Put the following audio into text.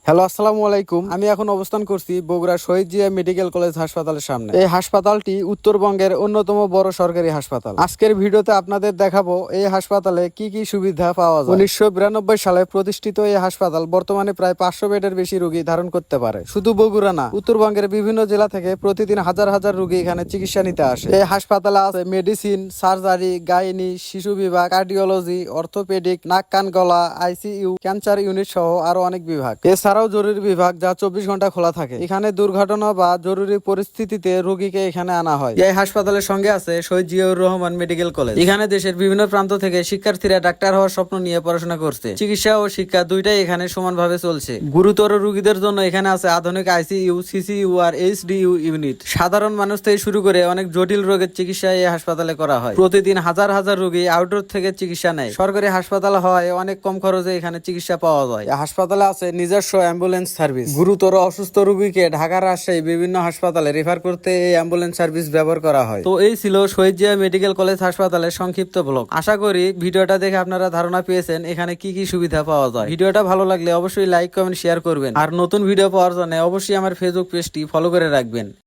Hello, আসসালামু আলাইকুম। আমি এখন অবস্থান করছি বগুড়া শহীদ জিয়া মেডিকেল কলেজ হাসপাতালের সামনে। এই হাসপাতালটি উত্তরবঙ্গের অন্যতম বড় সরকারি হাসপাতাল। আজকের ভিডিওতে আপনাদের দেখাবো এই হাসপাতালে কি কি সুবিধা পাওয়া যায়। 1992 সালে প্রতিষ্ঠিত এই হাসপাতাল বর্তমানে প্রায় 500 বেডের বেশি রোগী ধারণ করতে পারে। শুধু বগুড়া না, উত্তরবঙ্গের বিভিন্ন জেলা থেকে প্রতিদিন হাজার হাজার রোগী এখানে চিকিৎসা নিতে আসে। এই হাসপাতালে আছে মেডিসিন, সার্জারি, গাইনি, শিশু বিভাগ, কার্ডিওলজি, অর্থোপেডিক, নাক কান গলা, আইসিইউ, ক্যান্সার ইউনিট সহ আরো অনেক বিভাগ। এছাড়াও জরুরি বিভাগ যা 24 ঘন্টা খোলা থাকে। এখানে দুর্ঘটনা বা জরুরি পরিস্থিতিতে রোগীকে এখানে আনা হয়। এই হাসপাতালের সঙ্গে আছে শহীদ জিয়াউর রহমান মেডিকেল কলেজ। এখানে দেশের বিভিন্ন প্রান্ত থেকে শিক্ষার্থীরা ডাক্তার হওয়ার স্বপ্ন নিয়ে পড়াশোনা করছে। চিকিৎসা ও শিক্ষা দুইটাই এখানে সমানভাবে চলছে। গুরুতর রোগীদের জন্য এখানে আছে আধুনিক আইসিইউ, সিসিইউ আর এইচডিইউ ইউনিট। সাধারণ মানুষ থেকে শুরু করে অনেক জটিল রোগের চিকিৎসা এই হাসপাতালে করা হয়। প্রতিদিন হাজার হাজার রোগী আউটডোর থেকে চিকিৎসা নেয়। সরকারি হাসপাতাল হওয়ায় অনেক কম খরচে এখানে চিকিৎসা পাওয়া যায়। হাসপাতালে আছে নিজস্ব অ্যাম্বুলেন্স সার্ভিস। গুরুতর অসুস্থ রোগীকে ঢাকা, রাজশাহী বিভিন্ন হাসপাতালে রেফার করতে এই অ্যাম্বুলেন্স সার্ভিস ব্যবহার করা হয়। তো এই ছিল শহীদ জিয়া মেডিকেল কলেজ হাসপাতালের সংক্ষিপ্ত ব্লগ। আশা করি ভিডিওটা দেখে আপনারা ধারণা পেয়েছেন এখানে কি কি সুবিধা পাওয়া যায়। ভিডিওটা ভালো লাগলে অবশ্যই লাইক, কমেন্ট, শেয়ার করবেন। আর নতুন ভিডিও পাওয়ার জন্য অবশ্যই আমার ফেসবুক পেজটি ফলো করে রাখবেন।